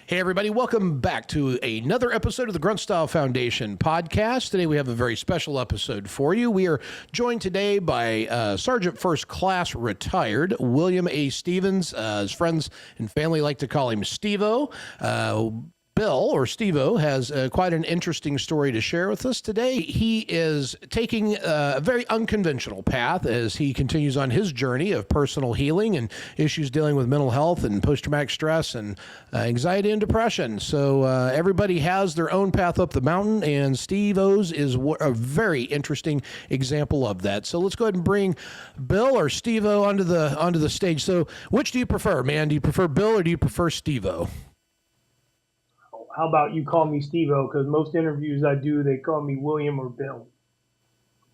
Hey, everybody, welcome back to another episode of the Grunt Style Foundation podcast. Today, we have a very special episode for you. We are joined today by Sergeant First Class Retired William A. Stevens. His friends and family like to call him Stevo. Bill, or Stevo, has quite an interesting story to share with us today. He is taking a very unconventional path as he continues on his journey of personal healing and issues dealing with mental health and post-traumatic stress and anxiety and depression. So everybody has their own path up the mountain, and Stevo's is a very interesting example of that. So let's go ahead and bring Bill or Stevo onto the stage. So which do you prefer, man? Do you prefer Bill or do you prefer Stevo? How about you call me Stevo? Because most interviews I do, they call me William or Bill.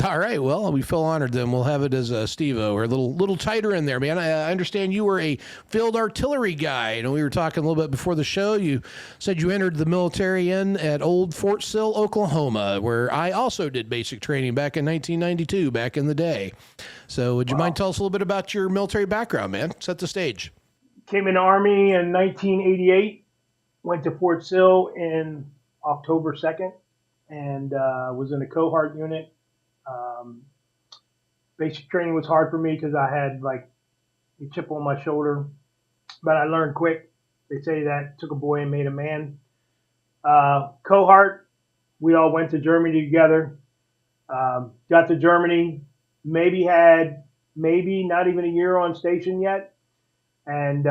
All right. Well, we feel honored then. We'll have it as Stevo, or a little tighter in there, man. I understand you were a field artillery guy. You know, we were talking a little bit before the show. You said you entered the military at old Fort Sill, Oklahoma, where I also did basic training back in 1992, back in the day. So would you mind tell us a little bit about your military background, man? Set the stage. Came in the Army in 1988. Went to Fort Sill in October 2nd and was in a cohort unit. Basic training was hard for me because I had like a chip on my shoulder, but I learned quick. They say that took a boy and made a man. Cohort, we all went to Germany together. Got to Germany, maybe not even a year on station yet, and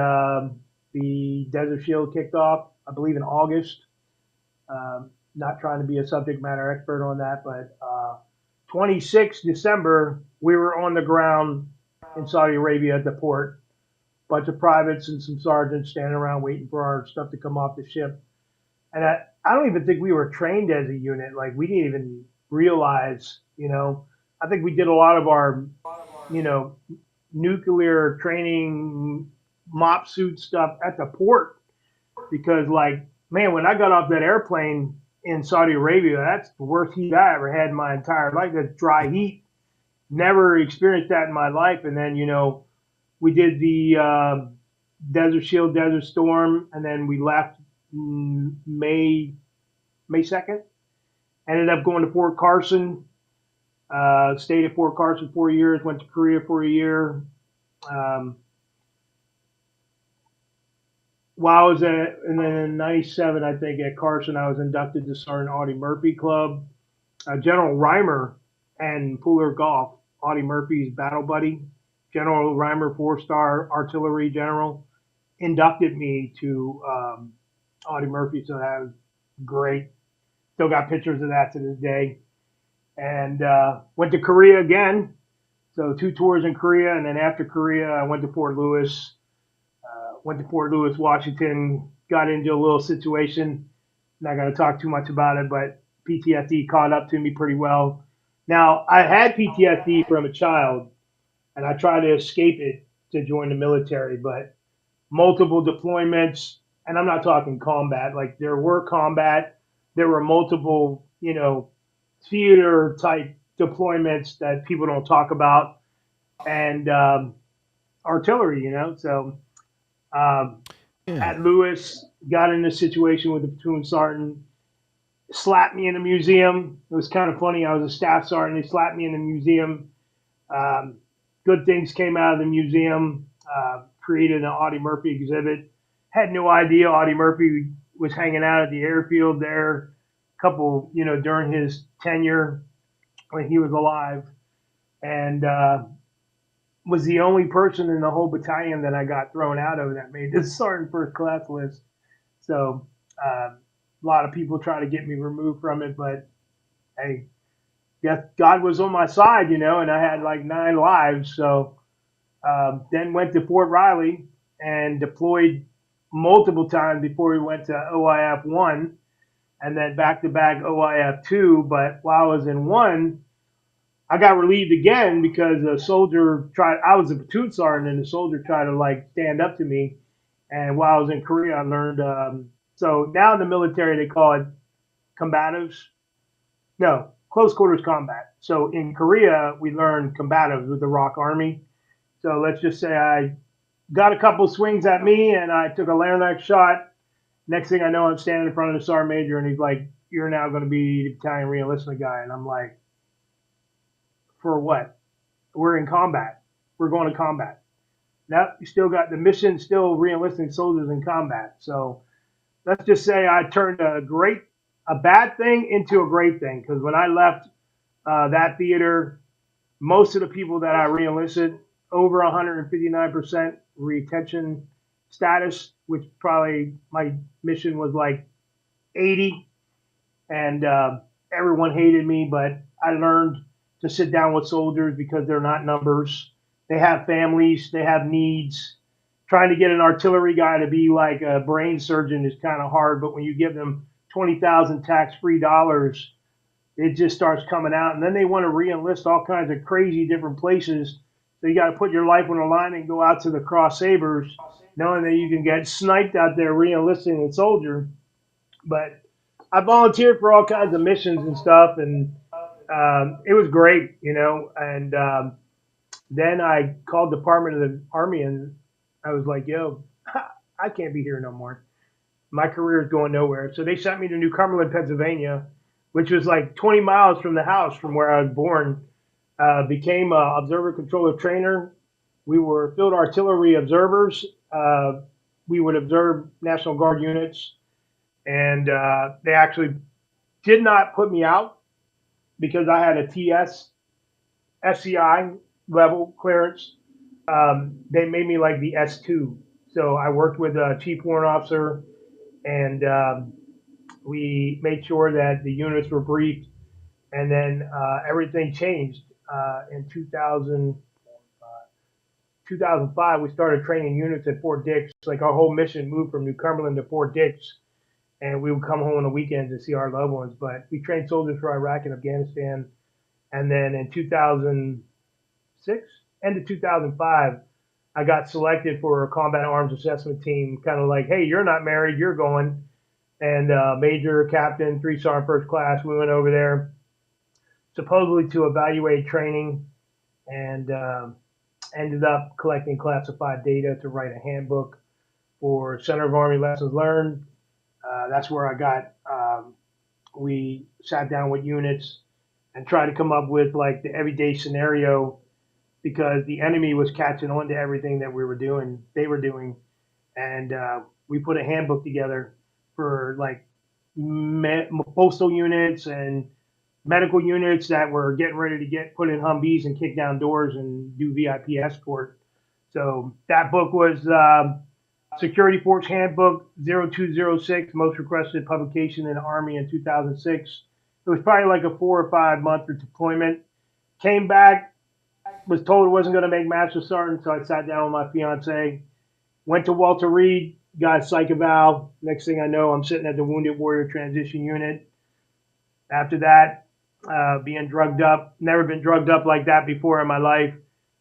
the Desert Shield kicked off, I believe, in August. Not trying to be a subject matter expert on that, but 26 December, we were on the ground in Saudi Arabia at the port. Bunch of privates and some sergeants standing around waiting for our stuff to come off the ship. And I don't even think we were trained as a unit. Like, we didn't even realize, I think we did a lot of our, nuclear training mop suit stuff at the port because, like, man, when I got off that airplane in Saudi Arabia, that's the worst heat I ever had in my entire life. That dry heat, never experienced that in my life. And then, we did the Desert Shield, Desert Storm, and then we left May 2nd. Ended up going to Fort Carson. Stayed at Fort Carson 4 years. Went to Korea for a year. While I was and then in '97, I think at Carson, I was inducted to Sergeant Audie Murphy Club. General Reimer and Pooler Golf, Audie Murphy's battle buddy, General Reimer, 4-star artillery general, inducted me to Audie Murphy. So that was great. Still got pictures of that to this day. And went to Korea again. So 2 tours in Korea, and then after Korea, I went to Fort Lewis. Washington, got into a little situation. Not going to talk too much about it, but PTSD caught up to me pretty well. Now, I had PTSD from a child, and I tried to escape it to join the military, but multiple deployments, and I'm not talking combat. Like, there were combat, there were multiple, theater type deployments that people don't talk about, and artillery, So Yeah. at Lewis, got in a situation with a platoon sergeant, slapped me in a museum. It was kind of funny. I was a staff sergeant. They slapped me in the museum. Good things came out of the museum. Created an Audie Murphy exhibit. Had no idea Audie Murphy was hanging out at the airfield there during his tenure when he was alive. And was the only person in the whole battalion that I got thrown out of that made this sergeant first class list. So a lot of people try to get me removed from it, but hey, yes, God was on my side, and I had like 9 lives. So then went to Fort Riley and deployed multiple times before we went to OIF 1 and then back to back OIF 2. But while I was in 1, I got relieved again because a soldier I was a platoon sergeant, and the soldier tried to like stand up to me. And while I was in Korea, I learned. So now in the military, they call it combatives. No, close quarters combat. So in Korea, we learned combatives with the ROK Army. So let's just say I got a couple swings at me, and I took a Larinac shot, Next thing I know, I'm standing in front of the sergeant major, and he's like, "You're now going to be the battalion reenlistment guy." And I'm like, "For what? We're in combat. We're going to combat." Now you still got the mission, still reenlisting soldiers in combat. So let's just say I turned a bad thing into a great thing, because when I left that theater, most of the people that I reenlisted, over 159% retention status, which probably my mission was like 80, and everyone hated me. But I learned to sit down with soldiers because they're not numbers. They have families, they have needs. Trying to get an artillery guy to be like a brain surgeon is kind of hard, but when you give them 20,000 tax-free dollars, it just starts coming out. And then they want to re-enlist all kinds of crazy different places. So you got to put your life on the line and go out to the Cross Sabers, knowing that you can get sniped out there re-enlisting a soldier. But I volunteered for all kinds of missions and stuff, and it was great, you know. And then I called Department of the Army, and I was like, "Yo, I can't be here no more. My career is going nowhere." So they sent me to New Cumberland, Pennsylvania, which was like 20 miles from the house from where I was born. Became a observer controller trainer. We were field artillery observers. We would observe National Guard units, and they actually did not put me out because I had a TS SCI level clearance. They made me like the S2. So I worked with a chief warrant officer, and we made sure that the units were briefed. And then everything changed in 2005. We started training units at Fort Dix. Like our whole mission moved from New Cumberland to Fort Dix, and we would come home on the weekends to see our loved ones. But we trained soldiers for Iraq and Afghanistan. And then in 2006, end of 2005, I got selected for a combat arms assessment team, kind of like, "Hey, you're not married, you're going." And major, captain, 3-star first class, we went over there supposedly to evaluate training, and ended up collecting classified data to write a handbook for Center of Army Lessons Learned. That's where I got, we sat down with units and tried to come up with like the everyday scenario, because the enemy was catching on to everything that they were doing. And we put a handbook together for like postal units and medical units that were getting ready to get put in Humvees and kick down doors and do VIP escort. So that book was Security Force Handbook 0206, most requested publication in the Army in 2006. It was probably like a 4 or 5 month deployment. Came back, was told it wasn't going to make Master Sergeant, so I sat down with my fiance, went to Walter Reed, got a psych eval. Next thing I know, I'm sitting at the Wounded Warrior Transition Unit. After that, being drugged up, never been drugged up like that before in my life,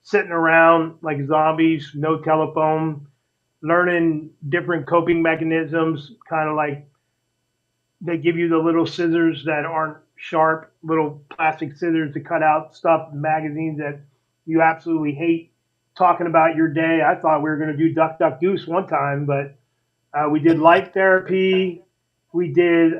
sitting around like zombies, no telephone, learning different coping mechanisms, kind of like they give you the little scissors that aren't sharp, little plastic scissors to cut out stuff, magazines that you absolutely hate, talking about your day. I thought we were going to do Duck, Duck, Goose one time, but we did light therapy. We did,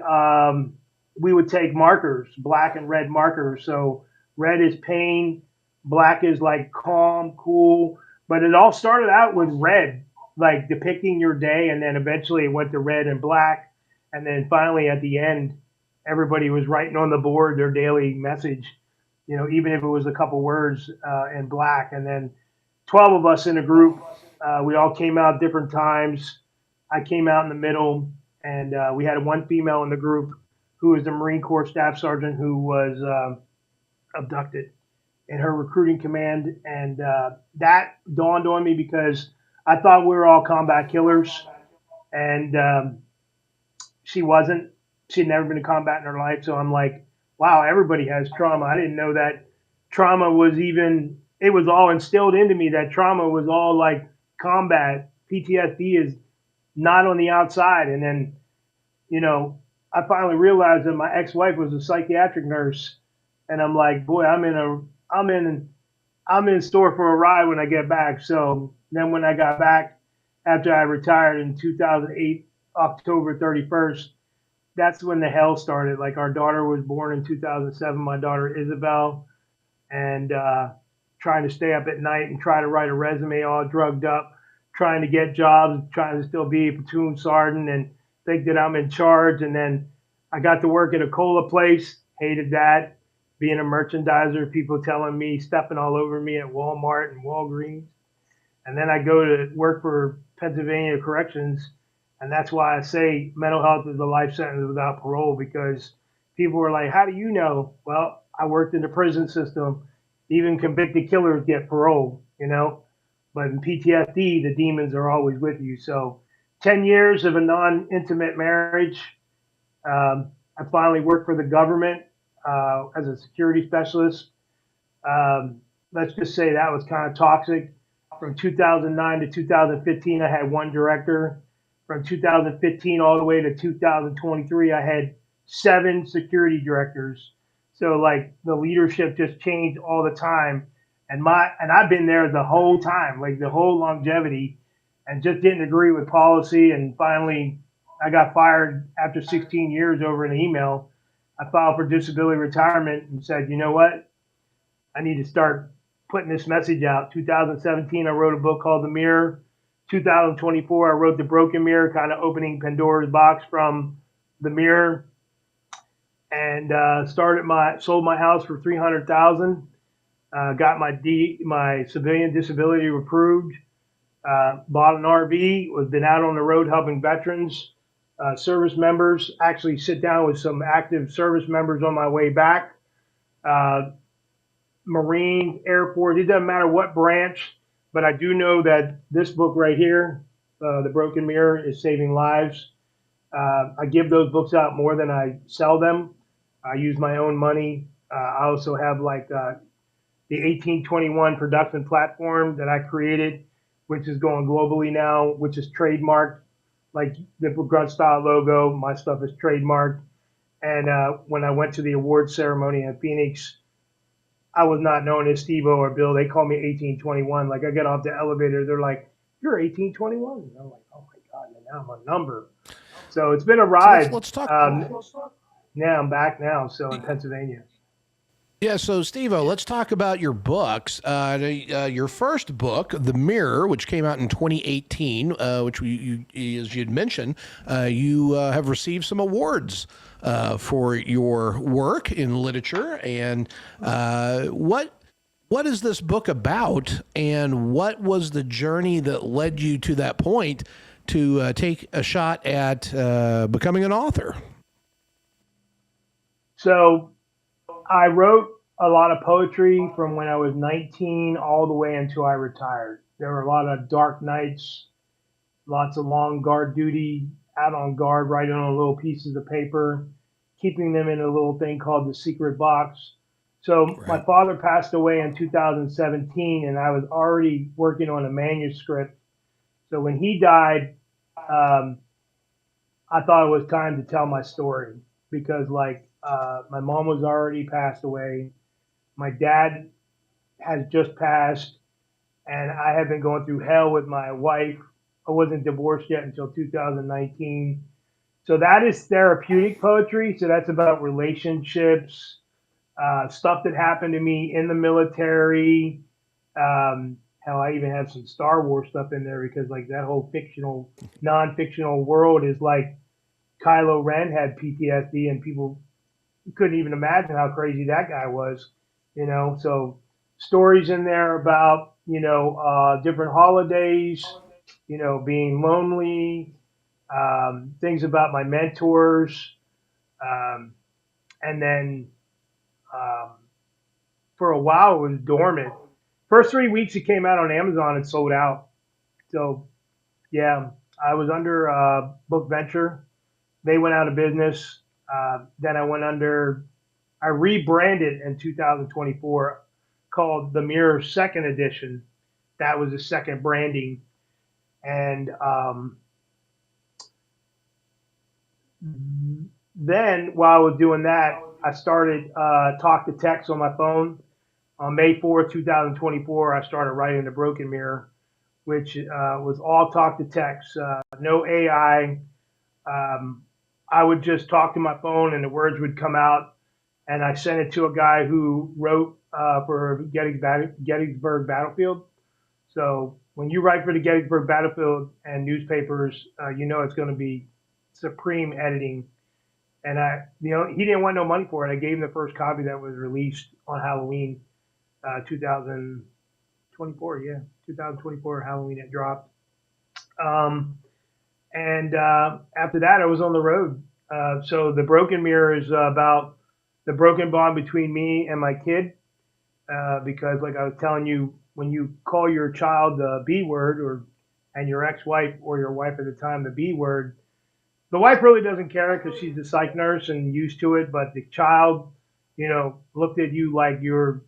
we would take markers, black and red markers. So red is pain, black is like calm, cool. But it all started out with red, like depicting your day. And then eventually it went to red and black. And then finally at the end, everybody was writing on the board their daily message, you know, even if it was a couple words in black. And then 12 of us in a group, we all came out different times. I came out in the middle, and we had one female in the group who was the Marine Corps Staff Sergeant who was abducted in her recruiting command. And that dawned on me because I thought we were all combat killers, and she wasn't. She had never been in combat in her life. So I'm like, wow, everybody has trauma. I didn't know that trauma was even, it was all instilled into me that trauma was all like combat. PTSD is not on the outside. And then, you know, I finally realized that my ex-wife was a psychiatric nurse, and I'm like, boy, I'm in store for a ride when I get back. So then when I got back after I retired in 2008, October 31st, that's when the hell started. Like our daughter was born in 2007, my daughter Isabel, and trying to stay up at night and try to write a resume all drugged up, trying to get jobs, trying to still be a platoon sergeant and think that I'm in charge. And then I got to work at a cola place, hated that. Being a merchandiser, people telling me, stepping all over me at Walmart and Walgreens. And then I go to work for Pennsylvania Corrections. And that's why I say mental health is a life sentence without parole, because people were like, how do you know? Well, I worked in the prison system. Even convicted killers get parole, you know? But in PTSD, the demons are always with you. So 10 years of a non-intimate marriage. I finally worked for the government as a security specialist. Let's just say that was kind of toxic. From 2009 to 2015, I had one director. From 2015 all the way to 2023, I had 7 security directors. So like the leadership just changed all the time, and I've been there the whole time, like the whole longevity, and just didn't agree with policy. And finally, I got fired after 16 years over an email. I filed for disability retirement and said, you know what? I need to start putting this message out. 2017, I wrote a book called The Mirror. 2024, I wrote The Broken Mirror, kind of opening Pandora's box from The Mirror, and sold my house for $300,000. Got my civilian disability approved. Bought an RV. Was been out on the road helping veterans, service members. Actually, sit down with some active service members on my way back. Marine, Air Force, it doesn't matter what branch, but I do know that this book right here, The Broken Mirror, is saving lives. I give those books out more than I sell them. I use my own money. I also have like the 1821 production platform that I created, which is going globally now, which is trademarked. Like the Grunt style logo, my stuff is trademarked. And when I went to the awards ceremony in Phoenix, I was not known as Stevo or Bill. They called me 1821. Like I get off the elevator, they're like, "You're 1821." And I'm like, "Oh my god!" And now I'm a number. So it's been a So let's, ride. let's talk. Now I'm back now, so in Pennsylvania. Yeah, so Stevo, let's talk about your books. Your first book, The Mirror, which came out in 2018, which as you'd mentioned, you have received some awards for your work in literature. And what is this book about, and what was the journey that led you to that point to take a shot at becoming an author? So I wrote a lot of poetry from when I was 19 all the way until I retired. There were a lot of dark nights, lots of long guard duty, out on guard, writing on little pieces of paper, keeping them in a little thing called the secret box. So my Right. father passed away in 2017, and I was already working on a manuscript. So when he died, um, I thought it was time to tell my story, because like my mom was already passed away. My dad has just passed, and I have been going through hell with my wife. I wasn't divorced yet until 2019. So that is therapeutic poetry. So that's about relationships, stuff that happened to me in the military. Hell, I even have some Star Wars stuff in there, because like that whole fictional, non-fictional world is like Kylo Ren had PTSD, and people couldn't even imagine how crazy that guy was, you know. So stories in there about, different holidays, being lonely, things about my mentors, um, and then um, for a while it was dormant. First 3 weeks it came out on Amazon and sold out. So yeah, I was under Book Venture. They went out of business. Then I rebranded in 2024, called The Mirror Second Edition. That was the second branding. And then while I was doing that, I started talk to text on my phone. On May 4th, 2024, I started writing The Broken Mirror, which was all talk to text, no AI. I would just talk to my phone and the words would come out, and I sent it to a guy who wrote for Gettysburg Battlefield. So when you write for the Gettysburg Battlefield and newspapers, you know it's going to be supreme editing. And he didn't want no money for it. I gave him the first copy that was released on Halloween, 2024. Yeah, 2024 Halloween it dropped. And after that, I was on the road. So the Broken Mirror is about the broken bond between me and my kid. Because, like I was telling you, when you call your child the B word, and your ex-wife or your wife at the time the B word, the wife really doesn't care because she's a psych nurse and used to it. But the child, looked at you like you're,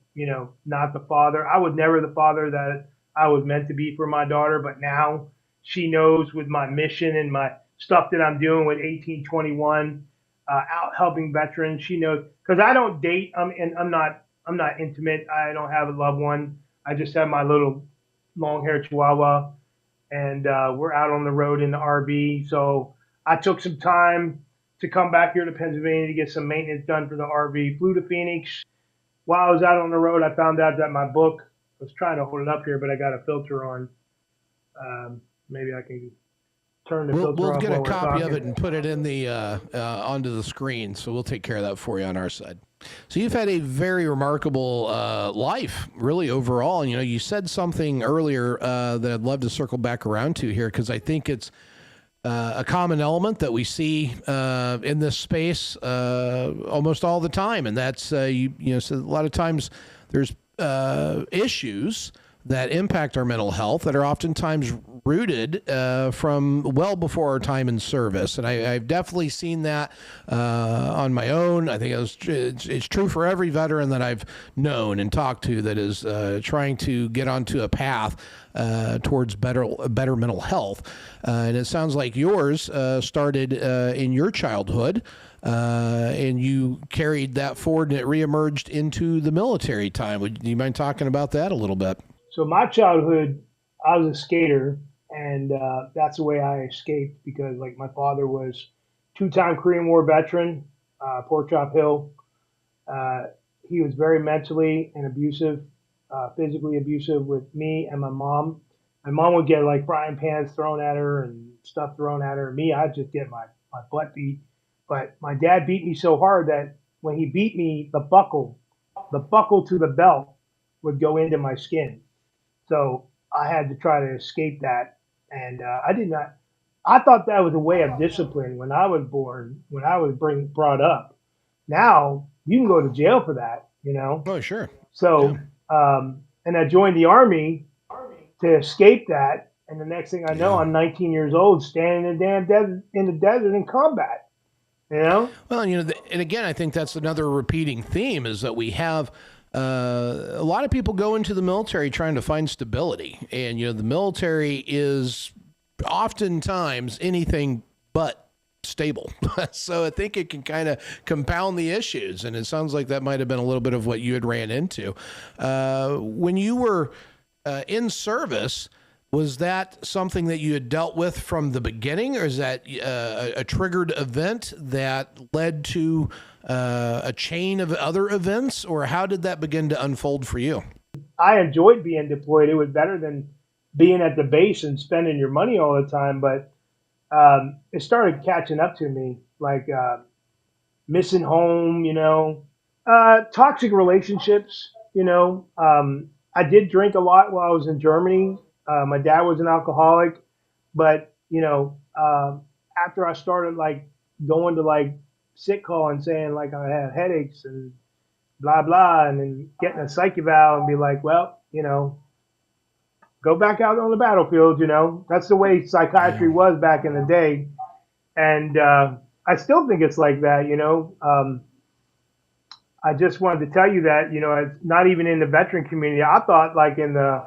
not the father. I was never the father that I was meant to be for my daughter, but now she knows with my mission and my stuff that I'm doing with 1821, out helping veterans. She knows because I don't date. I'm not intimate. I don't have a loved one. I just have my little long-haired Chihuahua, and we're out on the road in the RV. So I took some time to come back here to Pennsylvania to get some maintenance done for the RV. Flew to Phoenix. While I was out on the road, I found out that my book, I was trying to hold it up here, but I got a filter on. Maybe I can turn the filter We'll off get while a we're copy talking. of it and put it in the onto the screen. So we'll take care of that for you on our side. So you've had a very remarkable life, really overall. And you said something earlier that I'd love to circle back around to here because I think it's a common element that we see in this space almost all the time, and that's so a lot of times there's issues that impact our mental health that are oftentimes rooted from well before our time in service. And I've definitely seen that on my own. I think it's true for every veteran that I've known and talked to that is trying to get onto a path towards better mental health. And it sounds like yours started in your childhood. And you carried that forward and it reemerged into the military time. Do you mind talking about that a little bit? So my childhood, I was a skater, and that's the way I escaped because, like, my father was two-time Korean War veteran, Pork Chop Hill. Uh, he was very mentally and abusive, physically abusive with me and my mom. My mom would get like frying pans thrown at her and stuff thrown at her. Me, I'd just get my butt beat. But my dad beat me so hard that when he beat me, the buckle to the belt would go into my skin. So I had to try to escape that. And I did not, I thought that was a way of discipline when I was born, when I was brought up. Now you can go to jail for that. Oh, sure. Yeah. So, and I joined the Army to escape that. And the next thing I know, Yeah. I'm 19 years old, standing in the damn desert, in the desert in combat. You know? Well, and again, I think that's another repeating theme is that we have a lot of people go into the military trying to find stability. And, the military is oftentimes anything but stable. So I think it can kind of compound the issues. And it sounds like that might have been a little bit of what you had ran into. When you were in service, was that something that you had dealt with from the beginning, or is that a triggered event that led to a chain of other events, or how did that begin to unfold for you? I enjoyed being deployed. It was better than being at the base and spending your money all the time. But it started catching up to me, like missing home, toxic relationships. I did drink a lot while I was in Germany. My dad was an alcoholic, but after I started like going to like sick call and saying like I had headaches and blah blah, and then getting a psych eval and be like, well, go back out on the battlefield. That's the way psychiatry Yeah. was back in the day, and I still think it's like that. I just wanted to tell you that it's not even in the veteran community. I thought like in the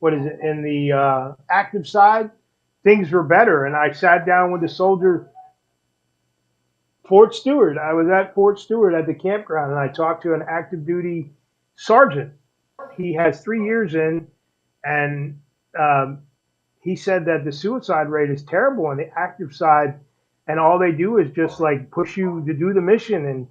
in the active side, things were better. And I sat down with the soldier, Fort Stewart. I was at Fort Stewart at the campground, and I talked to an active duty sergeant. He has 3 years in, and he said that the suicide rate is terrible on the active side, and all they do is just like push you to do the mission, and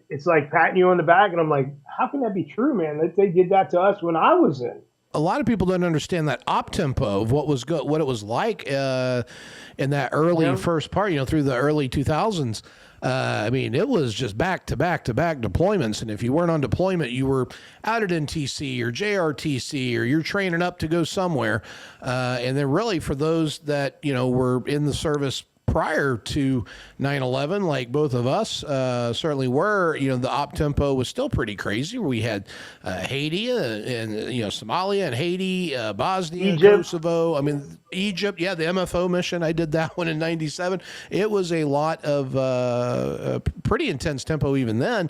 it's like patting you on the back, and I'm like, how can that be true, man? That they did that to us when I was in. A lot of people don't understand that op tempo of what was what it was like in that early first part. Through the early 2000s. I mean, it was just back to back to back deployments, and if you weren't on deployment, you were out at NTC or JRTC, or you're training up to go somewhere. And then, really, for those that were in the service prior to 9/11, like both of us certainly were, the op tempo was still pretty crazy. We had Haiti and Somalia and Haiti, Bosnia, Egypt. Kosovo. I mean, Egypt. Yeah, the MFO mission. I did that one in '97. It was a lot of pretty intense tempo even then.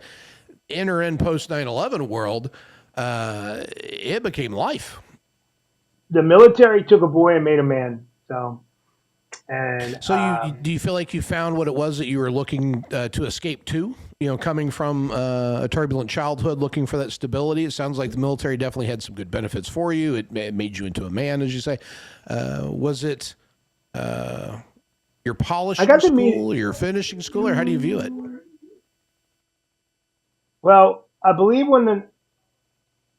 Enter in post 9/11 world, it became life. The military took a boy and made a man. So do you feel like you found what it was that you were looking to escape to? Coming from a turbulent childhood, looking for that stability. It sounds like the military definitely had some good benefits for you. It made you into a man, as you say. Was it your polishing school, your finishing school, or how do you view it? Well, I believe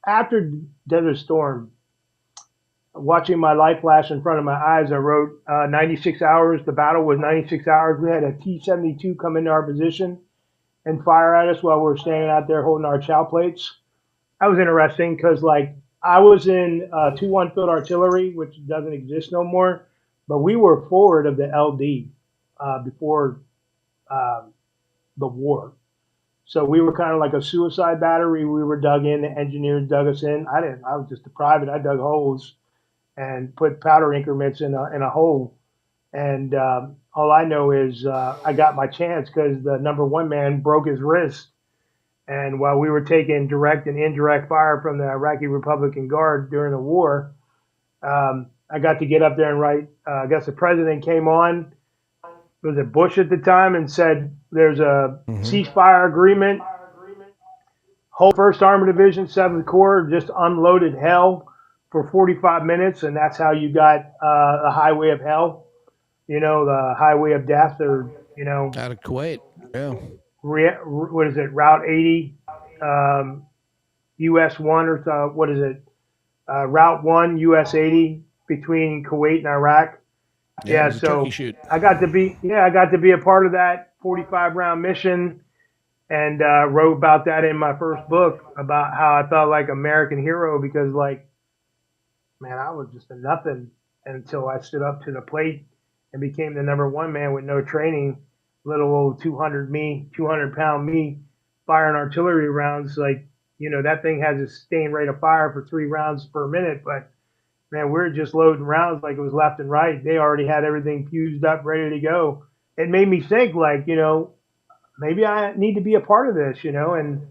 after Desert Storm, watching my life flash in front of my eyes, I wrote 96 hours. The battle was 96 hours. We had a T-72 come into our position and fire at us while we were standing out there holding our chow plates. That was interesting because, I was in 2-1 field artillery, which doesn't exist no more, but we were forward of the LD before the war. So we were kind of like a suicide battery. We were dug in. The engineers dug us in. I was just a private. I dug holes and put powder increments in a hole. And all I know is I got my chance because the number one man broke his wrist. And while we were taking direct and indirect fire from the Iraqi Republican Guard during the war, I got to get up there and write. I guess the president came on. Was it Bush at the time, and said there's a ceasefire agreement. Whole 1st Armored Division, 7th Corps just unloaded hell for 45 minutes, and that's how you got the highway of hell, the highway of death, or, out of Kuwait. Yeah. What is it, Route 80, US 1, or what is it, Route 1, US 80, between Kuwait and Iraq. Yeah, so I got to be a part of that 45-round mission, and wrote about that in my first book, about how I felt like American hero because, man, I was just a nothing until I stood up to the plate and became the number one man with no training. Little old 200-pound me, firing artillery rounds. That thing has a sustained rate of fire for 3 rounds per minute, but man, we're just loading rounds like it was left and right. They already had everything fused up, ready to go. It made me think, maybe I need to be a part of this, And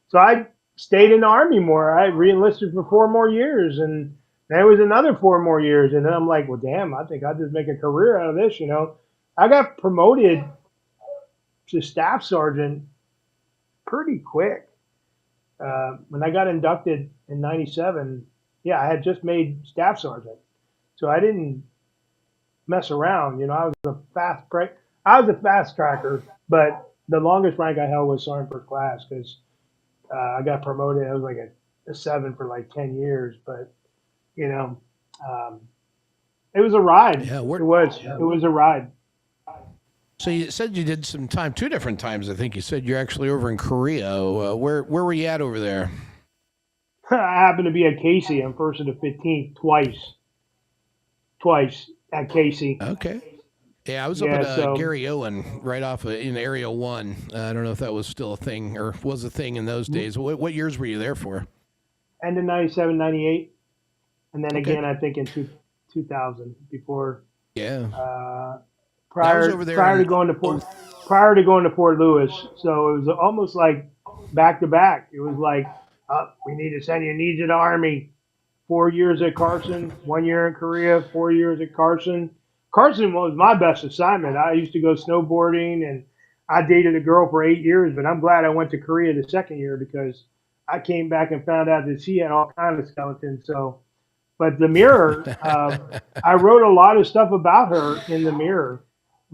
so I stayed in the Army more. I re-enlisted for 4 more years, and there was another 4 more years. And then I'm like, well, damn, I think I'll just make a career out of this, I got promoted to staff sergeant pretty quick. When I got inducted in '97, yeah, I had just made staff sergeant, so I didn't mess around. I was a fast tracker, but the longest rank I held was sergeant first class because I got promoted. I was like a 7 for 10 years, but it was a ride. Yeah, it was a ride. So you said you did some time, 2 different times. I think you said you're actually over in Korea. Where were you at over there? I happened to be at Casey on 1st of the 15th twice at Casey. Okay. Yeah, I was up at Gary Owen, right off in Area 1. I don't know if that was still a thing or was a thing in those days. What years were you there for? End of 97, 98. And then again, I think in 2000 before. Yeah. Prior to going to Fort Lewis. So it was almost like back to back. It was like, we need to send you to the Army. 4 years at Carson, 1 year in Korea, 4 years at Carson. Carson was my best assignment. I used to go snowboarding, and I dated a girl for 8 years, but I'm glad I went to Korea the 2nd year because I came back and found out that she had all kinds of skeletons. But the Mirror, I wrote a lot of stuff about her in the Mirror.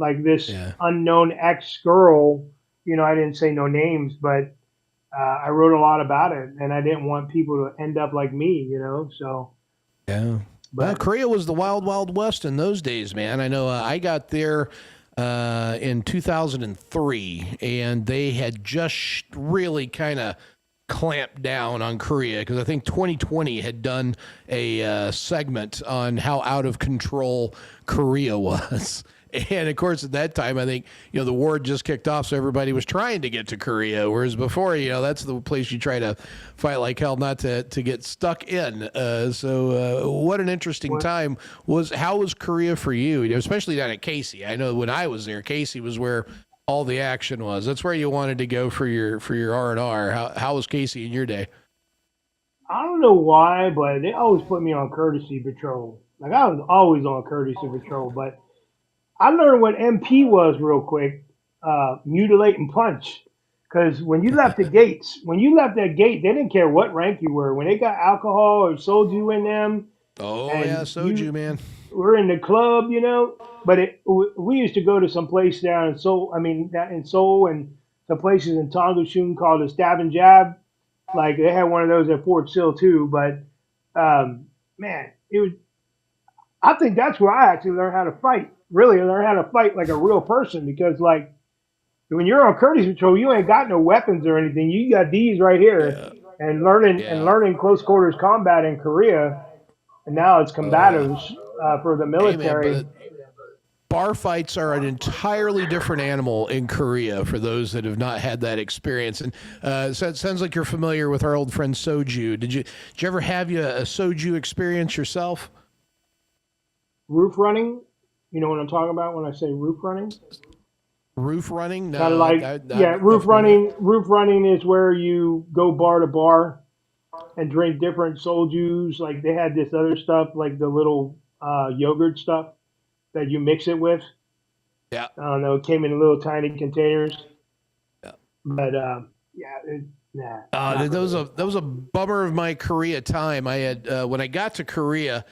like this Yeah. unknown ex girl. I didn't say no names, but I wrote a lot about it, and I didn't want people to end up like me. So, Yeah. Well, but Korea was the wild, wild west in those days, man. I know I got there in 2003, and they had just really kind of clamped down on Korea because I think 2020 had done a segment on how out of control Korea was. And of course, at that time, I think the war had just kicked off, so everybody was trying to get to Korea. Whereas before, that's the place you try to fight like hell not to get stuck in. So, what an interesting what time was. How was Korea for you? Especially down at Casey. I know when I was there, Casey was where all the action was. That's where you wanted to go for your R&R. How was Casey in your day? I don't know why, but they always put me on courtesy patrol. Like I was always on courtesy patrol, but I learned what MP was real quick. Mutilate and punch. Because when you left that gate, they didn't care what rank you were. When they got alcohol or soju in them, Oh yeah, and soju, you man. were in the club, But we used to go to some place down in Seoul. I mean, in Seoul and some places in Tongsuchun called the Stab and Jab. Like they had one of those at Fort Sill too. But man, it was. I think that's where I actually learned how to fight. Really learn how to fight like a real person because like when you're on courtesy patrol, you ain't got no weapons or anything. You got these right here, Yeah, and learning yeah. close quarters combat in Korea, and now it's Oh yeah. combatives for the Hey man, military. but bar fights are an entirely different animal in Korea for those that have not had that experience. And so it sounds like you're familiar with our old friend Soju. Did you ever have a Soju experience yourself? Roof running, you know what I'm talking about when I say roof running? Roof running? Kind of No, like yeah, I'm not familiar with Roof running is where you go bar to bar and drink different soljus. Like they had this other stuff, like the little yogurt stuff that you mix it with. that. I don't know. It came in little tiny containers, Yeah. but yeah, nah, not That was really. a bummer of my Korea time. I had when I got to Korea,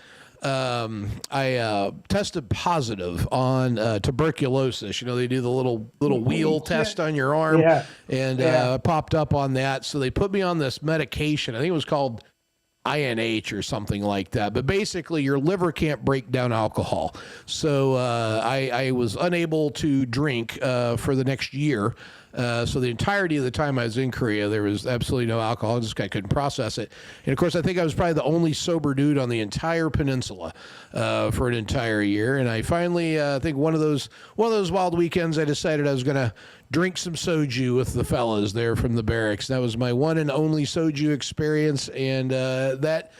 I tested positive on tuberculosis. They do the little wheel Yeah, test on your arm, yeah, and yeah. popped up on that. So they put me on this medication. I think it was called INH or something like that. But basically, your liver can't break down alcohol. So I was unable to drink for the next year. So the entirety of the time I was in Korea, there was absolutely no alcohol. I couldn't process it. And of course, I think I was probably the only sober dude on the entire peninsula for an entire year. And I finally, I think one of those wild weekends, I decided I was going to drink some soju with the fellas there from the barracks. That was my one and only soju experience, and that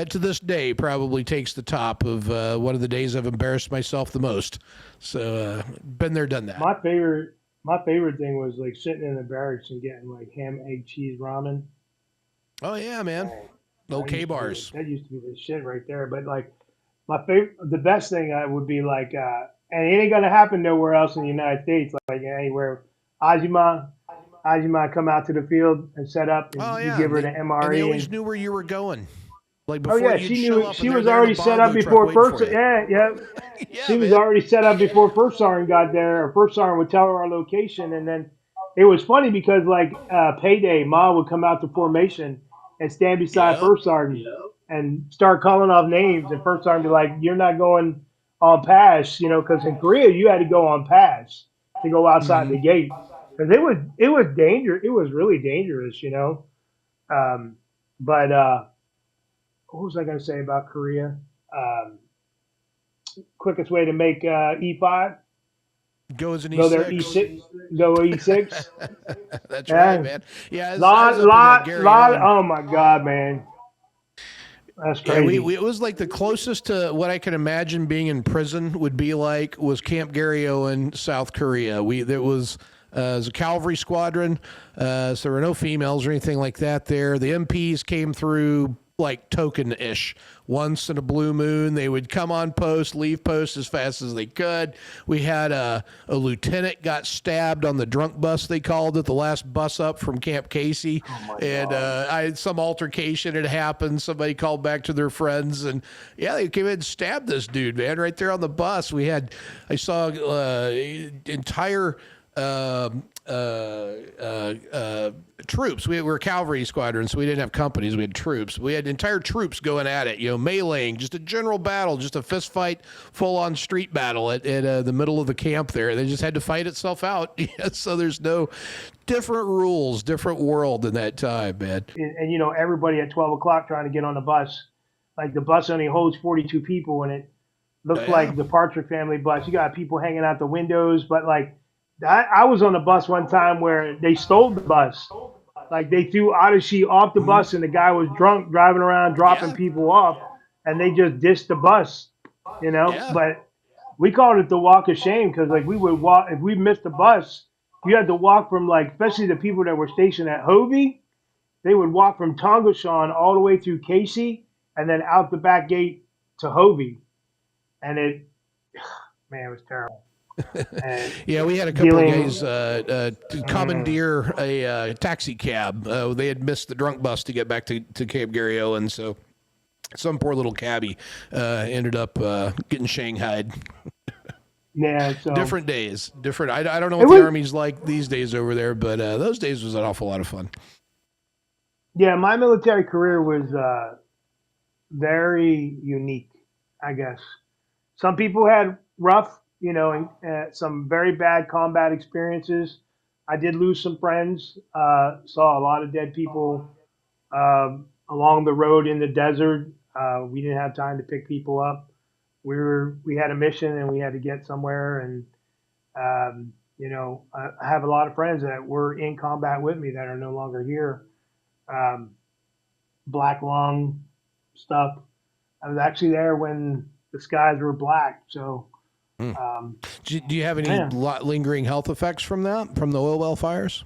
to this day probably takes the top of one of the days I've embarrassed myself the most. So been there, done that. My favorite thing was like sitting in the barracks and getting like ham, egg, cheese ramen. Oh yeah, man. Man, No K bars. that used to be the shit right there. But like my favorite, the best thing I would be like, and it ain't gonna happen nowhere else in the United States, like anywhere. Ajima, Ajima come out to the field and set up, Oh and you yeah, give and her they the and they MRE, always and knew where you were going. Like oh before yeah, you'd she show knew up, and she they're was there in a already set up bongo truck before waiting first. for you. Yeah, yeah, Yeah, she was man. already set up before first sergeant got there. Or first sergeant would tell her our location, and then it was funny because like payday, Ma would come out to formation and stand beside Yep. first sergeant and start calling off names, and first sergeant be like, "You're not going on pass," because in Korea you had to go on pass to go outside Mm-hmm. the gate because it was dangerous. It was really dangerous. Um, but what was I going to say about Korea? Um, quickest way to make E5, Go as an go there E6. E6, go E6. That's right, Yeah, man. Yeah, I was up in Gary lot. Owen. Oh my God, man, that's Yeah, crazy. it was like the closest to what I can imagine being in prison would be like was Camp Gary Owen, South Korea. There was it was a cavalry squadron, so there were no females or anything like that there. The MPs came through like token-ish. Once in a blue moon, they would come on post, leave post as fast as they could. We had a lieutenant got stabbed on the drunk bus, they called it, the last bus up from Camp Casey. And I had some altercation had happened. Somebody called back to their friends, and yeah, they came in and stabbed this dude, man, right there on the bus. I saw entire troops. We were a cavalry squadron, so we didn't have companies. We had troops. We had entire troops going at it, meleeing, just a general battle, just a fist fight, full-on street battle at the middle of the camp there. They just had to fight itself out. So there's no different rules, different world in that time, man. And everybody at 12 o'clock trying to get on the bus. Like the bus only holds 42 people, and it looked like the Partridge Family bus. You got people hanging out the windows, but like I was on a bus one time where they stole the bus. Like they threw Odyssey off the bus, and the guy was drunk driving around dropping people off, and they just dissed the bus, But we called it the walk of shame because like we would walk if we missed the bus, you had to walk from like especially the people that were stationed at Hovey, they would walk from Tongashawn all the way through Casey and then out the back gate to Hovey, and it was terrible. Yeah, we had a couple of guys commandeer a taxi cab. They had missed the drunk bus to get back to Camp Garrio, and so some poor little cabbie ended up getting shanghaied. Yeah, so different days, different. I don't know what the Army's like these days over there, but those days was an awful lot of fun. Yeah, my military career was very unique, I guess. Some people had rough, and some very bad combat experiences. I did lose some friends, saw a lot of dead people along the road in the desert. We didn't have time to pick people up. We had a mission and we had to get somewhere. And, I have a lot of friends that were in combat with me that are no longer here. Black lung stuff. I was actually there when the skies were black. So, do you have any lingering health effects from that, from the oil well fires?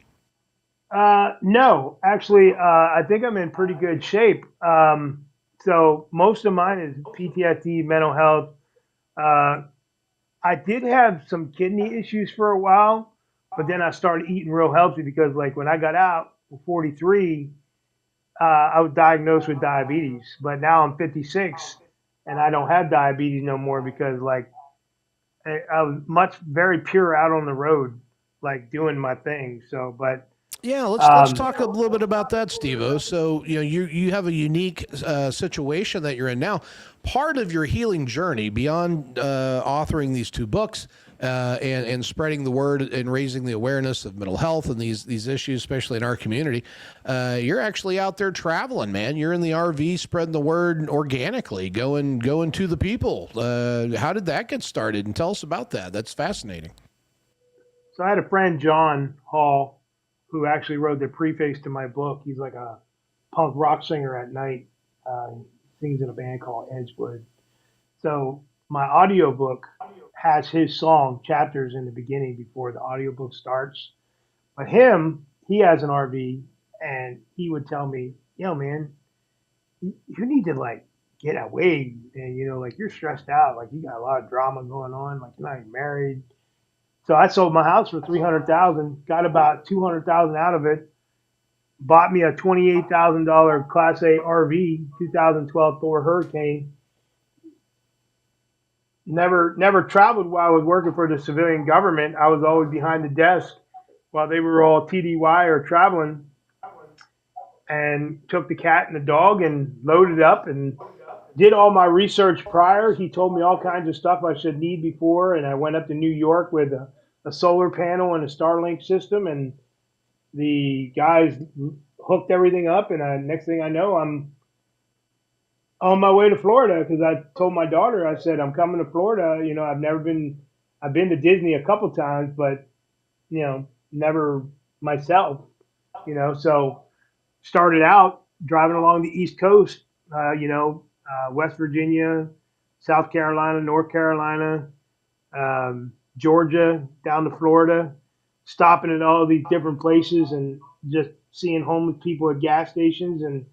No, actually, I think I'm in pretty good shape. So most of mine is PTSD, mental health. I did have some kidney issues for a while, but then I started eating real healthy because like when I got out at 43, I was diagnosed with diabetes, but now I'm 56 and I don't have diabetes no more because like I was very pure out on the road, like doing my thing. So, but yeah, let's talk a little bit about that, Stevo. So you have a unique situation that you're in now. Part of your healing journey, beyond authoring these 2 books and spreading the word and raising the awareness of mental health and these issues, especially in our community, you're actually out there traveling, man. You're in the RV, spreading the word organically, going to the people. How did that get started? And tell us about that. That's fascinating. So I had a friend, John Hall, who actually wrote the preface to my book. He's like a punk rock singer at night. Sings in a band called Edgewood. So my audiobook has his song chapters in the beginning before the audiobook starts. But he has an RV, and he would tell me, man, you need to like get away, and like you're stressed out, like you got a lot of drama going on, like you're not even married. So I sold my house for $300,000, got about $200,000 out of it, bought me a $28,000 Class A RV, 2012 Thor Hurricane. Never traveled while I was working for the civilian government. I was always behind the desk while they were all TDY or traveling, and took the cat and the dog and loaded up and did all my research prior. He told me all kinds of stuff I should need before, and I went up to New York with a solar panel and a Starlink system, and the guys hooked everything up, and next thing I know, I'm on my way to Florida because I told my daughter, I said, I'm coming to Florida. I've been to Disney a couple times, but, never myself, so started out driving along the East Coast, West Virginia, South Carolina, North Carolina, Georgia, down to Florida, stopping at all these different places and just seeing homeless people at gas stations. And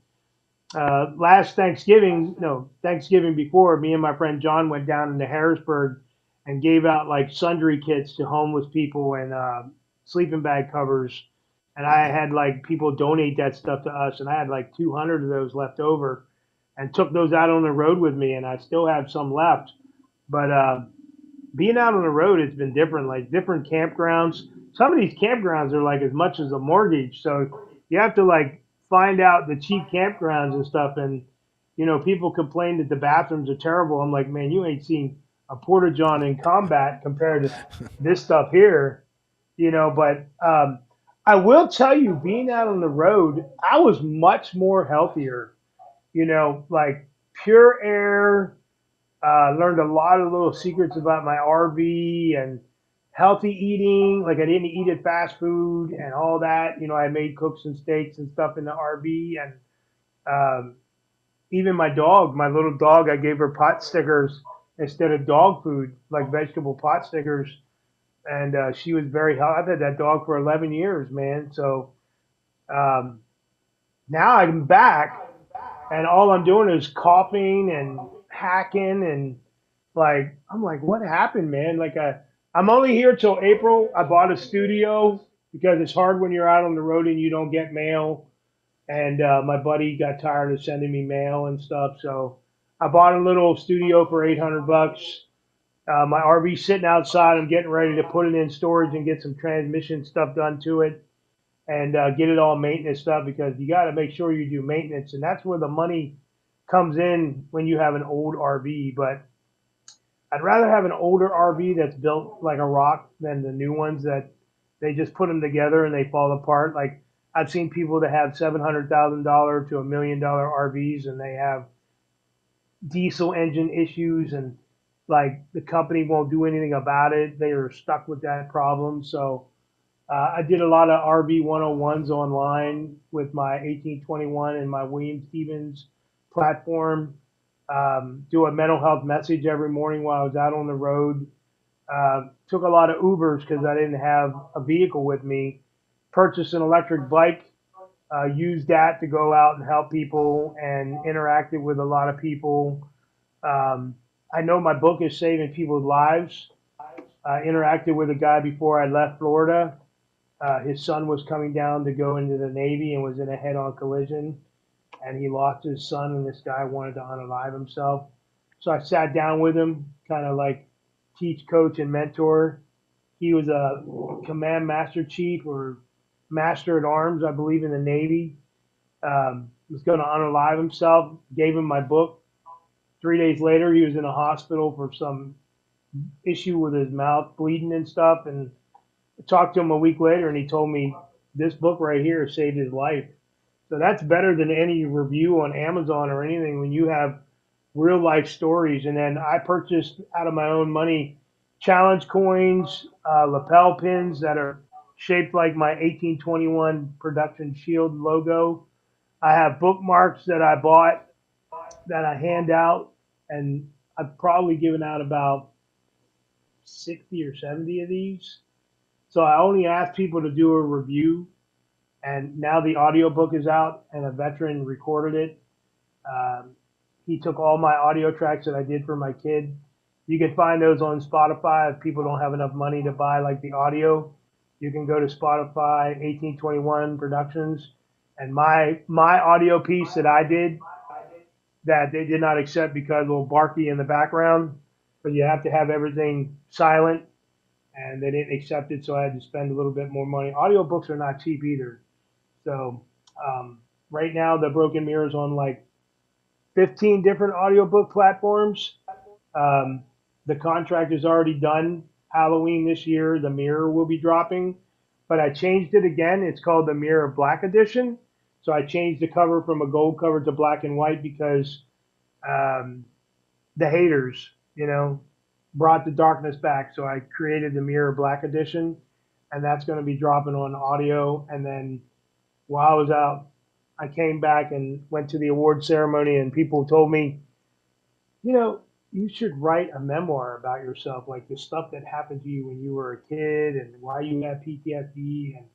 Last Thanksgiving, no, Thanksgiving before, me and my friend John went down into Harrisburg and gave out like sundry kits to homeless people and sleeping bag covers. And I had like people donate that stuff to us, and I had like 200 of those left over, and took those out on the road with me, and I still have some left. But being out on the road, it's been different, like different campgrounds. Some of these campgrounds are like as much as a mortgage. So you have to like find out the cheap campgrounds and stuff. And, people complain that the bathrooms are terrible. I'm like, man, you ain't seen a porta john in combat compared to this stuff here, but I will tell you, being out on the road, I was much more healthier, like pure air, learned a lot of little secrets about my RV and healthy eating. Like I didn't eat at fast food and all that. I made cooks and steaks and stuff in the RV. And um, even my dog, my little dog, I gave her pot stickers instead of dog food, like vegetable pot stickers. And she was very healthy. I've had that dog for 11 years, man. So um, now I'm back, and all I'm doing is coughing and hacking, and like I'm like, what happened, man? Like I'm only here till April. I bought a studio because it's hard when you're out on the road and you don't get mail. And my buddy got tired of sending me mail and stuff, so I bought a little studio for 800 bucks. My RV's sitting outside. I'm getting ready to put it in storage and get some transmission stuff done to it, and get it all maintenance stuff, because you got to make sure you do maintenance, and that's where the money comes in when you have an old RV. But I'd rather have an older RV that's built like a rock than the new ones that they just put them together and they fall apart. Like I've seen people that have $700,000 to $1 million RVs, and they have diesel engine issues, and like the company won't do anything about it. They are stuck with that problem. So I did a lot of RV 101s online with my 1821 and my William Stevens platform. Do a mental health message every morning while I was out on the road. Took a lot of Ubers because I didn't have a vehicle with me. Purchased an electric bike. Used that to go out and help people, and interacted with a lot of people. I know my book is saving people's lives. I interacted with a guy before I left Florida. His son was coming down to go into the Navy and was in a head-on collision, and he lost his son, and this guy wanted to unalive himself. So I sat down with him, kind of like teach, coach, and mentor. He was a command master chief or master at arms, I believe, in the Navy. Was going to unalive himself. Gave him my book. 3 days later, he was in a hospital for some issue with his mouth bleeding and stuff. And I talked to him a week later, and he told me this book right here saved his life. So that's better than any review on Amazon or anything when you have real life stories. And then I purchased out of my own money challenge coins, lapel pins that are shaped like my 1821 production shield logo. I have bookmarks that I bought that I hand out, and I've probably given out about 60 or 70 of these. So I only ask people to do a review, and now the audiobook is out, and a veteran recorded it. Um, he took all my audio tracks that I did for my kid. You can find those on Spotify if people don't have enough money to buy like the audio. You can go to Spotify 1821 Productions, and my audio piece that I did that they did not accept because a little barky in the background, but you have to have everything silent, and they didn't accept it, so I had to spend a little bit more money. Audiobooks are not cheap either. So right now, the Broken Mirror is on like 15 different audiobook platforms. Um, the contract is already done. Halloween this year, the Mirror will be dropping, but I changed it again. It's called the Mirror Black Edition. So I changed the cover from a gold cover to black and white because um, the haters, brought the darkness back. So I created the Mirror Black Edition, and that's going to be dropping on audio. And then while I was out, I came back and went to the award ceremony, and people told me, you know, you should write a memoir about yourself, like the stuff that happened to you when you were a kid and why you have PTSD. And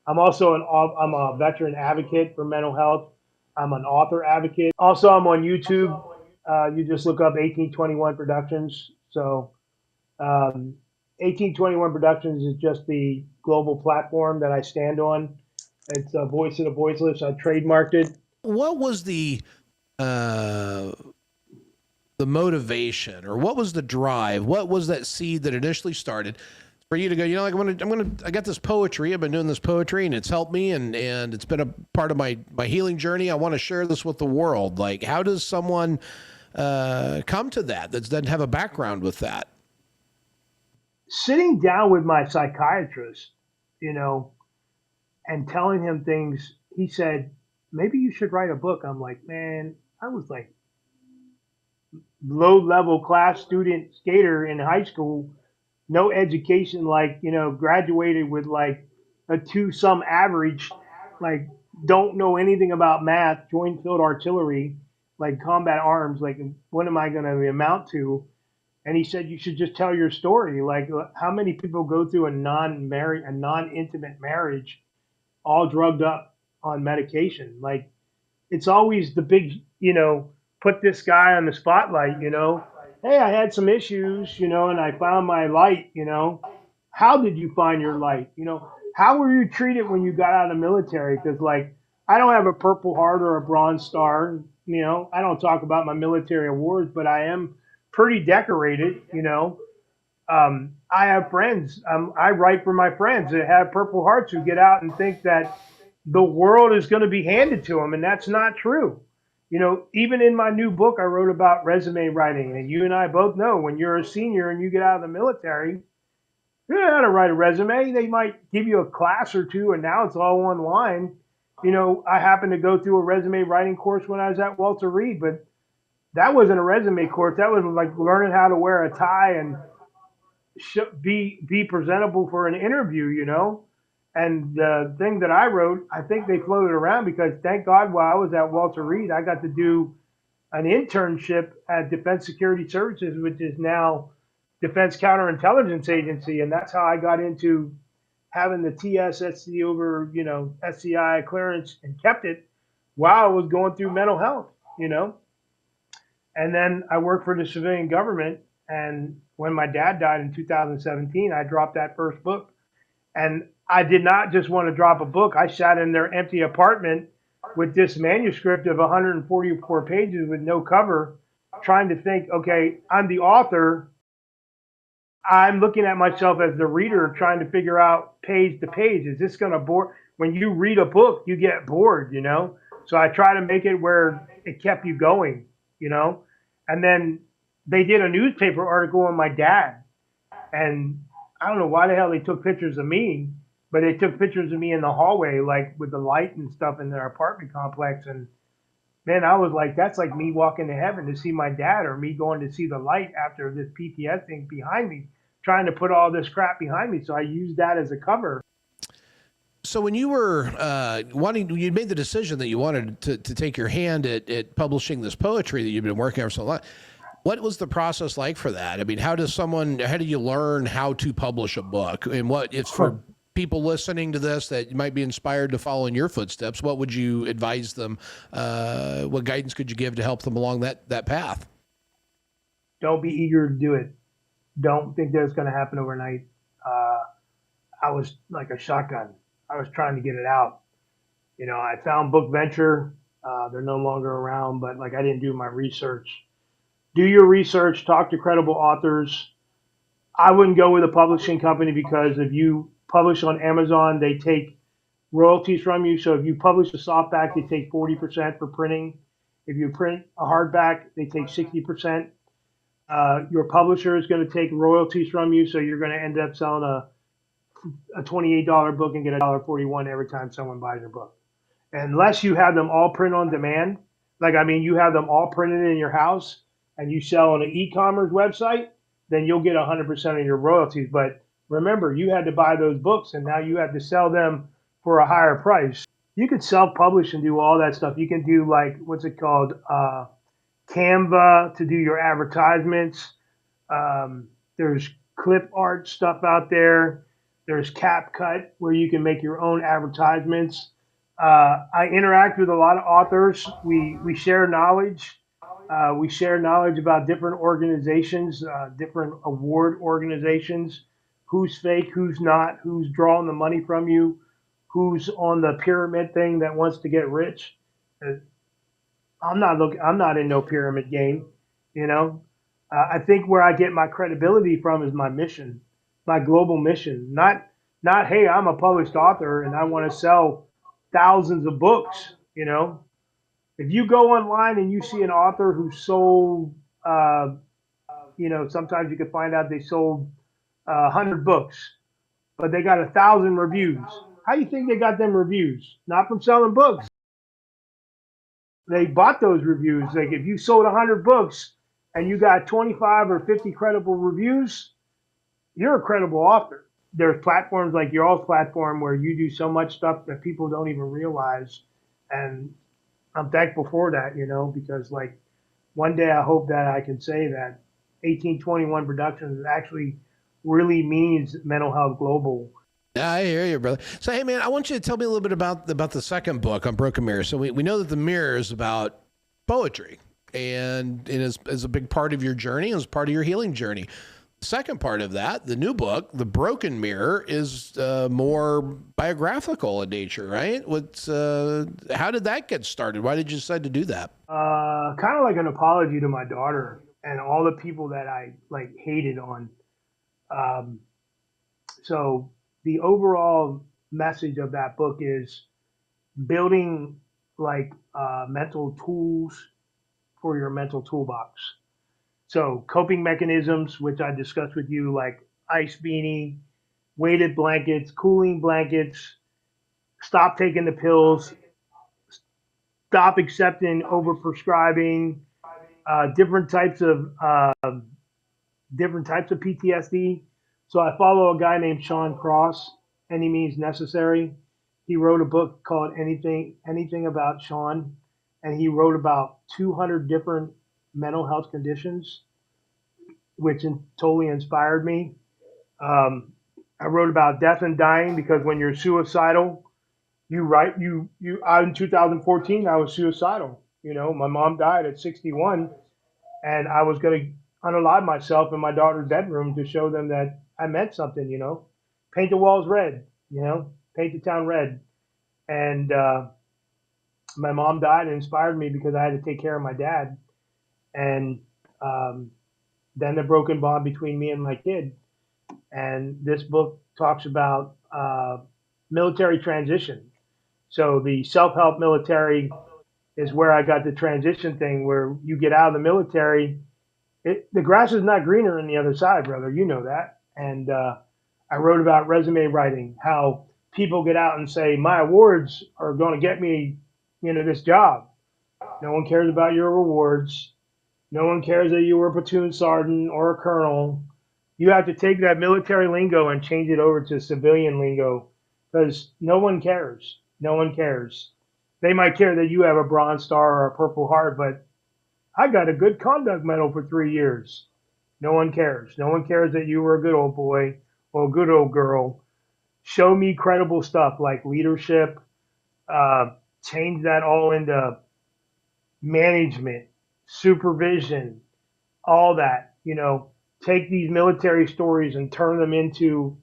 I'm also I'm a veteran advocate for mental health. I'm an author advocate. Also, I'm on YouTube. You just look up 1821 Productions. So, 1821 Productions is just the global platform that I stand on. It's a voice of the voiceless. I trademarked it. What was uh, the motivation, or what was the drive? What was that seed that initially started for you to go, like, I got this poetry. I've been doing this poetry and it's helped me, and it's been a part of my healing journey. I want to share this with the world. Like, how does someone come to that doesn't have a background with that? Sitting down with my psychiatrist, you know, and telling him things, he said, maybe you should write a book. I'm like, man, I was like low level class student skater in high school, no education, like, graduated with like a two some average, like, don't know anything about math, joint field artillery, like combat arms, like, what am I going to amount to? And he said, you should just tell your story. Like, how many people go through a non-intimate marriage, all drugged up on medication? Like, it's always the big, put this guy on the spotlight, Hey, I had some issues, and I found my light. How did you find your light? How were you treated when you got out of the military? Because, like, I don't have a Purple Heart or a Bronze Star. I don't talk about my military awards, but I am pretty decorated. I have friends. I write for my friends that have Purple Hearts who get out and think that the world is going to be handed to them, and that's not true. Even in my new book, I wrote about resume writing, and you and I both know when you're a senior and you get out of the military, you don't know how to write a resume. They might give you a class or two, and now it's all online. I happened to go through a resume writing course when I was at Walter Reed, but that wasn't a resume course. That was like learning how to wear a tie and be presentable for an interview. And the thing that I wrote, I think they floated around because, thank God, while I was at Walter Reed, I got to do an internship at Defense Security Services, which is now Defense Counterintelligence Agency, and that's how I got into having the TSSC over, SCI clearance, and kept it while I was going through mental health. And then I worked for the civilian government. And when my dad died in 2017, I dropped that first book. And I did not just want to drop a book. I sat in their empty apartment with this manuscript of 144 pages with no cover, trying to think, okay, I'm the author. I'm looking at myself as the reader, trying to figure out page to page. Is this going to bore? When you read a book, you get bored. So I try to make it where it kept you going. And then they did a newspaper article on my dad. And I don't know why the hell they took pictures of me, but they took pictures of me in the hallway, like with the light and stuff in their apartment complex. And man, I was like, that's like me walking to heaven to see my dad, or me going to see the light after this PTS thing behind me, trying to put all this crap behind me. So I used that as a cover. So when you were you made the decision that you wanted to take your hand at publishing this poetry that you've been working on for so long. What was the process like for that? I mean, how do you learn how to publish a book? And what, if for people listening to this that might be inspired to follow in your footsteps, what would you advise them? What guidance could you give to help them along that path? Don't be eager to do it. Don't think that it's going to happen overnight. I was like a shotgun. I was trying to get it out. I found Book Venture. They're no longer around, but like, I didn't do my research. Do your research, talk to credible authors. I wouldn't go with a publishing company because if you publish on Amazon, they take royalties from you. So if you publish a softback, they take 40% for printing. If you print a hardback, they take 60%. Your publisher is going to take royalties from you. So you're going to end up selling a $28 book and get $1.41 every time someone buys your book. Unless you have them all print on demand, you have them all printed in your house and you sell on an e-commerce website, then you'll get 100% of your royalties. But remember, you had to buy those books and now you have to sell them for a higher price. You could self-publish and do all that stuff. You can do, like, what's it called? Canva to do your advertisements. There's clip art stuff out there. There's CapCut where you can make your own advertisements. I interact with a lot of authors. We share knowledge. We share knowledge about different organizations, different award organizations, who's fake, who's not, who's drawing the money from you, who's on the pyramid thing that wants to get rich. Uh, I'm not in no pyramid game, you know. I think where I get my credibility from is my mission, my global mission. Not hey, I'm a published author and I want to sell thousands of books. You know, if you go online and you see an author who sold, uh, sometimes you can find out they sold 100 books, but they got 1,000 reviews. How do you think they got them reviews? Not from selling books. They bought those reviews. Like if you sold 100 books and you got 25 or 50 credible reviews, you're a credible author. There's platforms like your all's platform where you do so much stuff that people don't even realize. And I'm thankful for that, because like one day I hope that I can say that 1821 Productions actually really means mental health global. Yeah, I hear you, brother. So, hey, man, I want you to tell me a little bit about the second book on Broken Mirror. So we know that the mirror is about poetry, and it is a big part of your journey, as part of your healing journey. The second part of that, the new book, The Broken Mirror, is more biographical in nature, right? How did that get started? Why did you decide to do that? Kind of like an apology to my daughter and all the people that I like hated on. Um, so the overall message of that book is building like mental tools for your mental toolbox. So coping mechanisms, which I discussed with you, like ice beanie, weighted blankets, cooling blankets, stop taking the pills, stop accepting overprescribing, different types of PTSD. So I follow a guy named Sean Cross. Any means necessary. He wrote a book called Anything About Sean, and he wrote about 200 different mental health conditions, which totally inspired me. Um, I wrote about death and dying because when you're suicidal, you write you. In 2014, I was suicidal. My mom died at 61, and I was going to unalive myself in my daughter's bedroom to show them that I meant something. Paint the walls red. Paint the town red. And my mom died and inspired me because I had to take care of my dad. And um, then the broken bond between me and my kid. And this book talks about military transition. So the self-help military is where I got the transition thing, where you get out of the military. The grass is not greener on the other side, brother. You know that. And I wrote about resume writing, how people get out and say, my awards are going to get me, this job. No one cares about your rewards. No one cares that you were a platoon sergeant or a colonel. You have to take that military lingo and change it over to civilian lingo because no one cares. No one cares. They might care that you have a Bronze Star or a Purple Heart, but I got a good conduct medal for 3 years. No one cares. No one cares that you were a good old boy or a good old girl. Show me credible stuff like leadership. Change that all into management, supervision, all that. Take these military stories and turn them into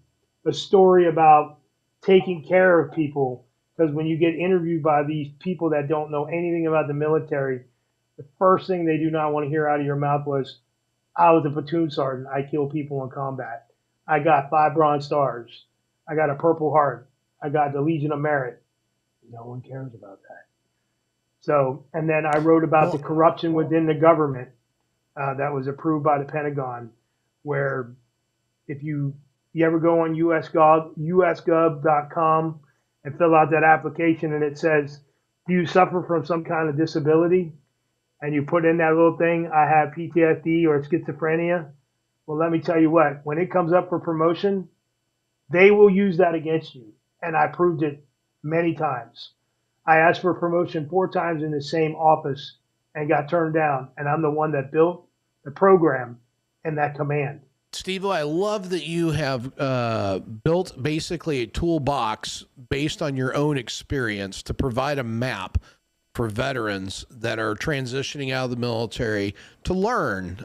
a story about taking care of people. Because when you get interviewed by these people that don't know anything about the military, the first thing they do not want to hear out of your mouth was, I was a platoon sergeant. I killed people in combat. I got 5 Bronze Stars. I got a Purple Heart. I got the Legion of Merit. No one cares about that. So, and then I wrote about the Well, corruption within the government that was approved by the Pentagon, where if you ever go on usgov.com and fill out that application and it says, do you suffer from some kind of disability? And you put in that little thing, I have PTSD or schizophrenia. Well, let me tell you what, when it comes up for promotion, they will use that against you. And I proved it many times. I asked for promotion 4 times in the same office and got turned down. And I'm the one that built the program and that command. Steve, I love that you have built basically a toolbox based on your own experience to provide a map for veterans that are transitioning out of the military to learn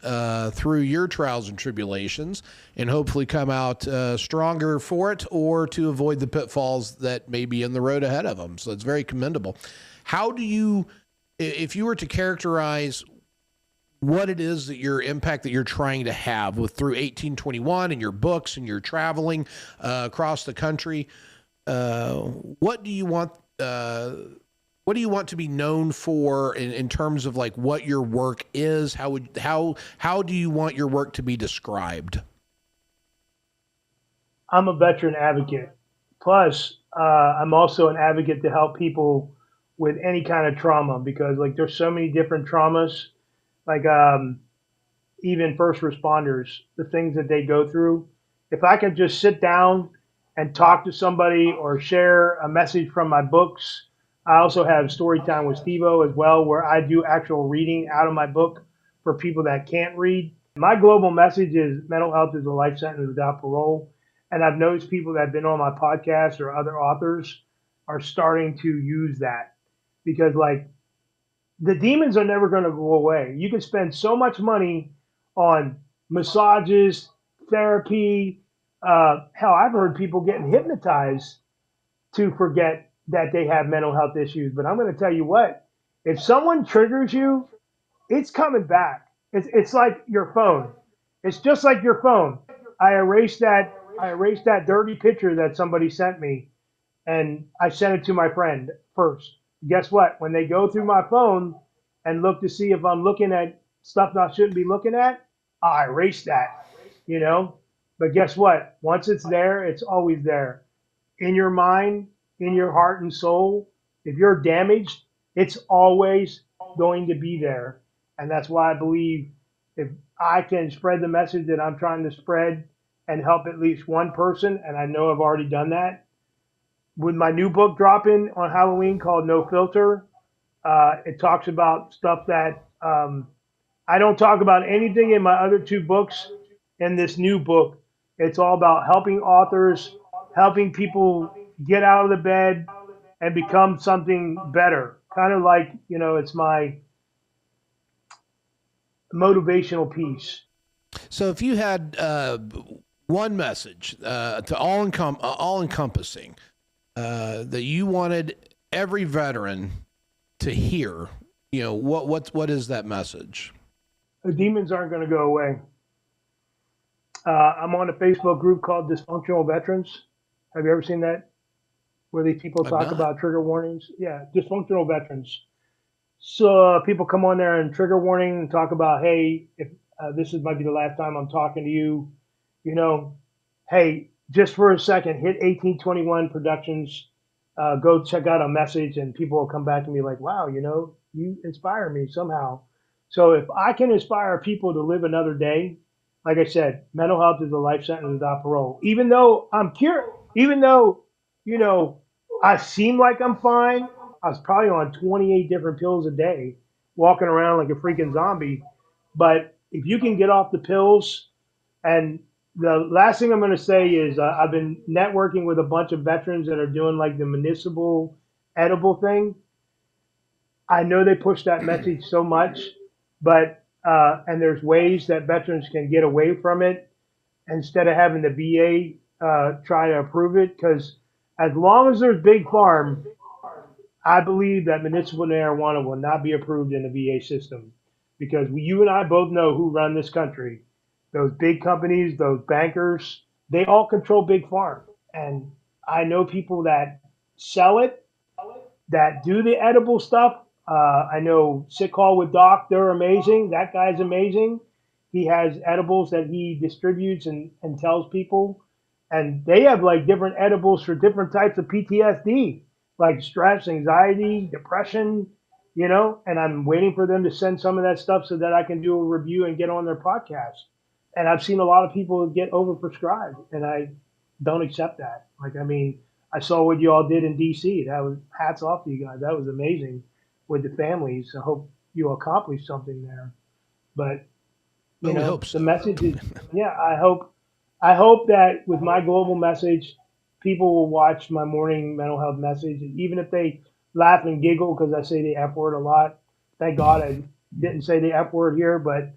through your trials and tribulations and hopefully come out stronger for it or to avoid the pitfalls that may be in the road ahead of them. So it's very commendable. How do you, if you were to characterize what it is that your impact that you're trying to have with through 1821 and your books and your traveling across the country, what do you want? What do you want to be known for in terms of like what your work is? How do you want your work to be described? I'm a veteran advocate. Plus, I'm also an advocate to help people with any kind of trauma because like there's so many different traumas. Like even first responders, the things that they go through. If I could just sit down and talk to somebody or share a message from my books, I also have story time with Stevo as well, where I do actual reading out of my book for people that can't read. My global message is mental health is a life sentence without parole. And I've noticed people that have been on my podcast or other authors are starting to use that because, like, the demons are never going to go away. You can spend so much money on massages, therapy. Hell, I've heard people getting hypnotized to forget that they have mental health issues. But I'm going to tell you what, if someone triggers you, it's coming back. It's like your phone. It's just like your phone. I erased that dirty picture that somebody sent me and I sent it to my friend first. Guess what? When they go through my phone and look to see if I'm looking at stuff I shouldn't be looking at, I erase that, you know? But guess what? Once it's there, it's always there. In your mind, in your heart and soul, if you're damaged, it's always going to be there. And that's why I believe if I can spread the message that I'm trying to spread and help at least one person, and I know I've already done that, with my new book dropping on Halloween called No Filter, it talks about stuff that I don't talk about anything in my other two books. In this new book, it's all about helping authors, helping people get out of the bed and become something better. Kind of like, it's my motivational piece. So if you had one message to all encompassing that you wanted every veteran to hear, what is that message? The demons aren't going to go away. I'm on a Facebook group called Dysfunctional Veterans. Have you ever seen that? Where these people I've talk not. about trigger warnings? Yeah, dysfunctional veterans. So people come on there and trigger warning and talk about, hey, if this is might be the last time I'm talking to you, you know, hey, just for a second, hit 1821 Productions, go check out a message, and people will come back to me like, wow, you inspire me somehow. So if I can inspire people to live another day, like I said, mental health is a life sentence without parole. Even though I'm cured, even though, you know, I seem like I'm fine, I was probably on 28 different pills a day, walking around like a freaking zombie. But if you can get off the pills, and the last thing I'm going to say is I've been networking with a bunch of veterans that are doing like the municipal edible thing. I know they push that message so much, but and there's ways that veterans can get away from it instead of having the VA try to approve it. Because as long as there's big farm, I believe that municipal marijuana will not be approved in the VA system because you and I both know who run this country. Those big companies, those bankers, they all control big farm. And I know people that sell it, that do the edible stuff. I know Sick Call with Doc, they're amazing. That guy's amazing. He has edibles that he distributes and tells people. And they have like different edibles for different types of PTSD, like stress, anxiety, depression, and I'm waiting for them to send some of that stuff so that I can do a review and get on their podcast. And I've seen a lot of people get overprescribed, and I don't accept that. Like, I mean, I saw what you all did in DC. That was hats off to you guys. That was amazing with the families. I hope you accomplished something there. But Well, we hope The so. message is, yeah, I hope that with my global message, people will watch my morning mental health message, and even if they laugh and giggle because I say the F word a lot. Thank God I didn't say the F word here, but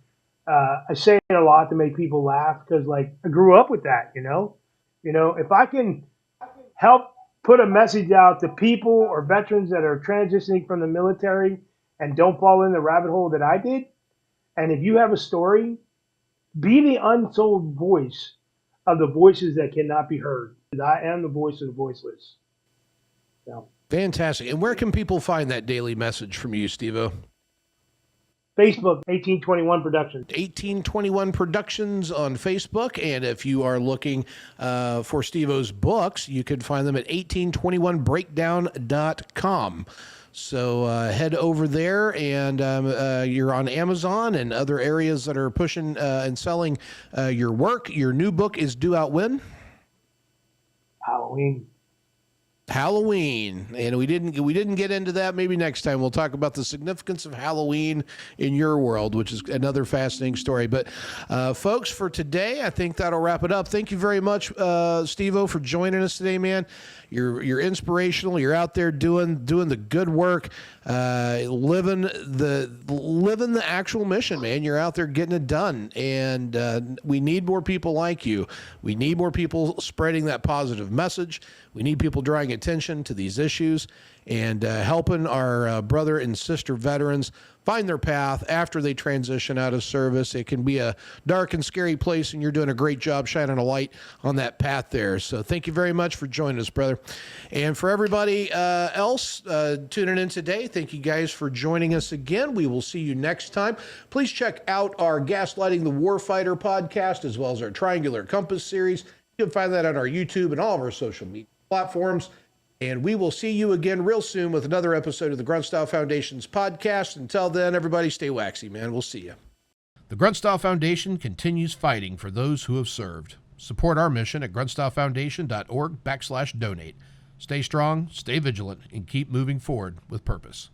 I say it a lot to make people laugh because, like, I grew up with that. If I can help put a message out to people or veterans that are transitioning from the military and don't fall in the rabbit hole that I did, and if you have a story, be the untold voice of the voices that cannot be heard. I am the voice of the voiceless. So, Fantastic. And where can people find that daily message from you, Stevo? Facebook, 1821 Productions. 1821 Productions on Facebook. And if you are looking for Stevo's books, you can find them at 1821breakdown.com. So head over there, and you're on Amazon and other areas that are pushing and selling your work. Your new book is due out when? Halloween, and we didn't get into that. Maybe next time we'll talk about the significance of Halloween in your world, which is another fascinating story. But folks, for today, I think that'll wrap it up. Thank you very much, Stevo, for joining us today, man. You're inspirational. You're out there doing the good work, living the actual mission, man. You're out there getting it done, and we need more people like you. We need more people spreading that positive message. We need people drawing attention to these issues and helping our brother and sister veterans find their path after they transition out of service. It can be a dark and scary place, and you're doing a great job shining a light on that path there. So thank you very much for joining us, brother. And for everybody else tuning in today, thank you guys for joining us again. We will see you next time. Please check out our Gaslighting the Warfighter podcast, as well as our Triangular Compass series. You can find that on our YouTube and all of our social media platforms. And we will see you again real soon with another episode of the Grunt Style Foundation's podcast. Until then, everybody stay waxy, man. We'll see you. The Grunt Style Foundation continues fighting for those who have served. Support our mission at gruntstylefoundation.org/donate. Stay strong, stay vigilant, and keep moving forward with purpose.